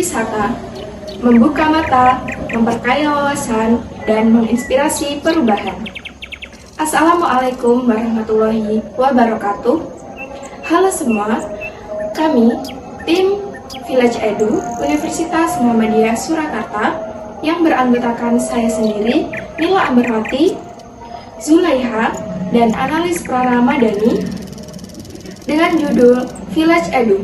Wisata membuka mata, memperkaya wawasan, dan menginspirasi perubahan. Assalamualaikum warahmatullahi wabarakatuh. Halo semua, kami tim Village Edu Universitas Muhammadiyah Surakarta yang beranggotakan saya sendiri, Nila Amberwati, Zulaiha, dan analis Praramadani dengan judul Village Edu,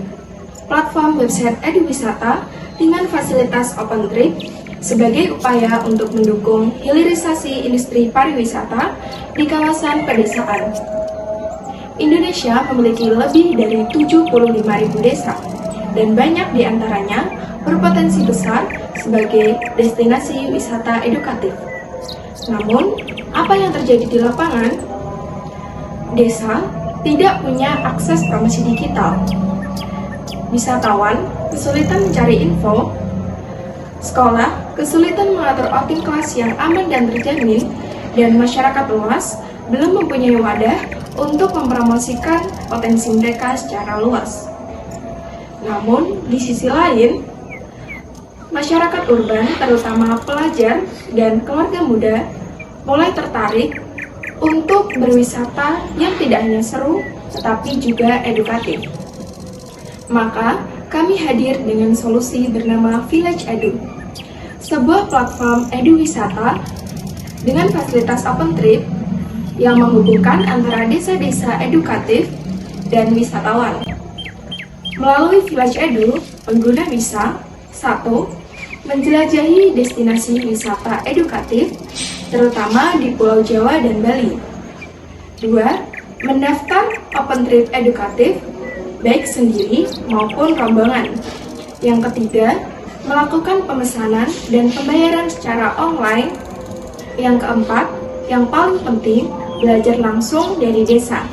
platform website edu wisata dengan fasilitas OpenTrip sebagai upaya untuk mendukung hilirisasi industri pariwisata di kawasan pedesaan. Indonesia memiliki lebih dari 75.000 desa, dan banyak di antaranya berpotensi besar sebagai destinasi wisata edukatif. Namun, apa yang terjadi di lapangan? Desa tidak punya akses promosi digital. Wisatawan kesulitan mencari info. Sekolah kesulitan mengatur outing kelas yang aman dan terjamin, dan masyarakat luas belum mempunyai wadah untuk mempromosikan potensi mereka secara luas. Namun, di sisi lain, masyarakat urban, terutama pelajar dan keluarga muda, mulai tertarik untuk berwisata yang tidak hanya seru, tetapi juga edukatif. Maka, kami hadir dengan solusi bernama Village Edu, sebuah platform edu wisata dengan fasilitas OpenTrip yang menghubungkan antara desa-desa edukatif dan wisatawan. Melalui Village Edu, pengguna bisa 1. Menjelajahi destinasi wisata edukatif, terutama di Pulau Jawa dan Bali. 2. Mendaftar OpenTrip edukatif, baik sendiri maupun rombongan. Yang ketiga, melakukan pemesanan dan pembayaran secara online. Yang keempat, yang paling penting, belajar langsung dari desa.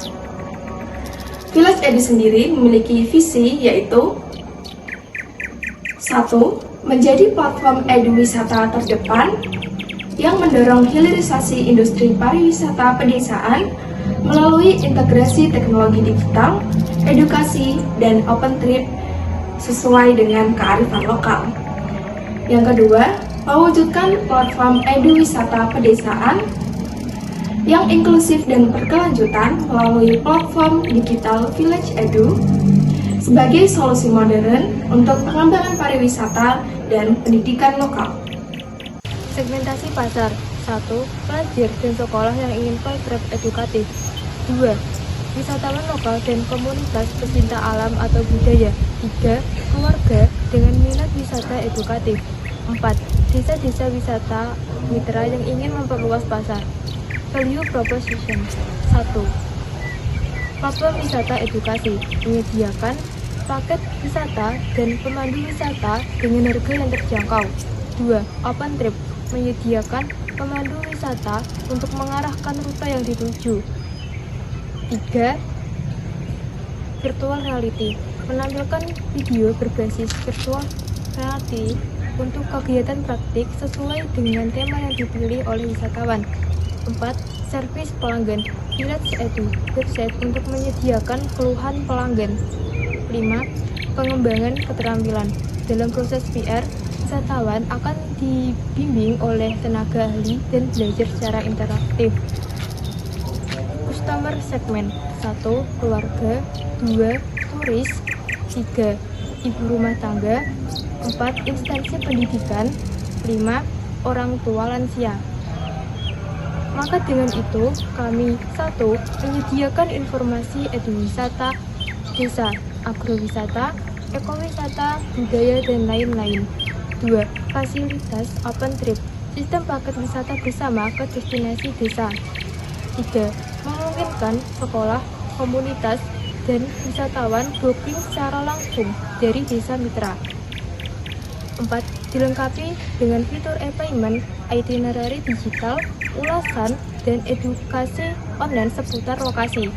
Village Edu sendiri memiliki visi yaitu 1. Menjadi platform edu wisata terdepan yang mendorong hilirisasi industri pariwisata pedesaan melalui integrasi teknologi digital, edukasi, dan OpenTrip sesuai dengan kearifan lokal. Yang kedua, mewujudkan platform edu wisata pedesaan yang inklusif dan berkelanjutan melalui platform digital Village Edu sebagai solusi modern untuk pengembangan pariwisata dan pendidikan lokal. Segmentasi pasar. 1. Pelajar dan sekolah yang ingin program edukatif. 2. Wisatawan lokal dan komunitas pecinta alam atau budaya. 3. Keluarga dengan minat wisata edukatif. 4. Desa-desa wisata mitra yang ingin memperluas pasar. Value Proposition. 1. Platform wisata edukasi menyediakan paket wisata dan pemandu wisata dengan harga yang terjangkau. 2. OpenTrip menyediakan pemandu wisata untuk mengarahkan rute yang dituju. 3. Virtual Reality menampilkan video berbasis virtual reality untuk kegiatan praktik sesuai dengan tema yang dipilih oleh wisatawan. 4. Servis pelanggan Village Edu, website untuk menyediakan keluhan pelanggan. 5. Pengembangan keterampilan. Dalam proses PR, wisatawan akan dibimbing oleh tenaga ahli dan belajar secara interaktif. Customer segment. 1. Keluarga. 2. Turis. 3. Ibu rumah tangga. 4. Instansi pendidikan. 5. Orang tua lansia. Maka dengan itu, kami 1. Menyediakan informasi eduwisata, desa, agrowisata, ekowisata, budaya, dan lain-lain. 2. Fasilitas OpenTrip, sistem paket wisata bersama ke destinasi desa. 3. Memungkinkan sekolah, komunitas, dan wisatawan booking secara langsung dari desa mitra. 4. Dilengkapi dengan fitur e-payment, itinerary digital, ulasan, dan edukasi online seputar lokasi.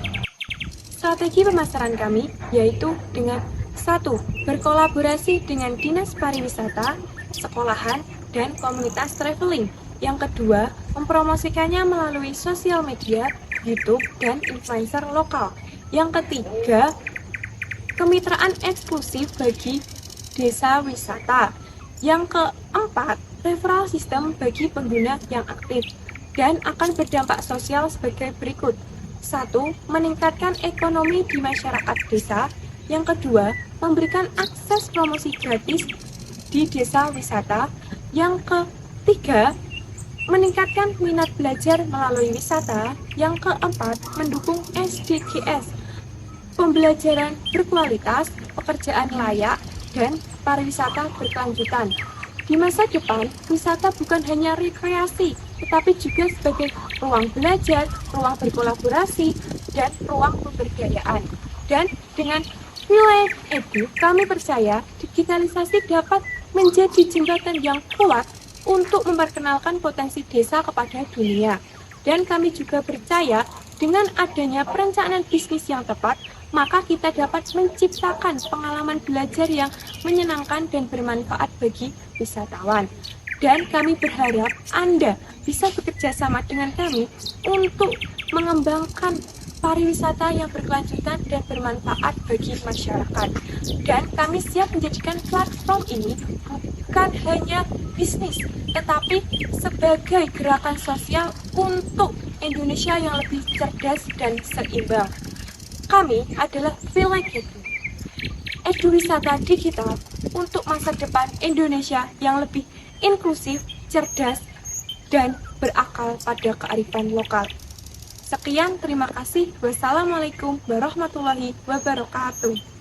Strategi pemasaran kami yaitu dengan 1. Berkolaborasi dengan dinas pariwisata, sekolahan, dan komunitas traveling. Yang kedua, mempromosikannya melalui sosial media, YouTube, dan influencer lokal. Yang ketiga, kemitraan eksklusif bagi desa wisata. Yang keempat, referral system bagi pengguna yang aktif dan akan berdampak sosial sebagai berikut. 1. Meningkatkan ekonomi di masyarakat desa. Yang kedua, memberikan akses promosi gratis di desa wisata. Yang ketiga, meningkatkan minat belajar melalui wisata. Yang keempat, mendukung SDGs, pembelajaran berkualitas, pekerjaan layak, dan pariwisata berkelanjutan. Di masa depan, wisata bukan hanya rekreasi, tetapi juga sebagai ruang belajar, ruang berkolaborasi, dan ruang pemberdayaan. Dan dengan Wilayah Edu, kami percaya digitalisasi dapat menjadi jembatan yang kuat untuk memperkenalkan potensi desa kepada dunia. Dan kami juga percaya dengan adanya perencanaan bisnis yang tepat, maka kita dapat menciptakan pengalaman belajar yang menyenangkan dan bermanfaat bagi wisatawan. Dan kami berharap Anda bisa bekerja sama dengan kami untuk mengembangkan pariwisata yang berkelanjutan dan bermanfaat bagi masyarakat. Dan kami siap menjadikan platform ini bukan hanya bisnis, tetapi sebagai gerakan sosial untuk Indonesia yang lebih cerdas dan seimbang. Kami adalah Village Edu Wisata Digital untuk masa depan Indonesia yang lebih inklusif, cerdas, dan berakal pada kearifan lokal. Sekian, terima kasih. Wassalamualaikum warahmatullahi wabarakatuh.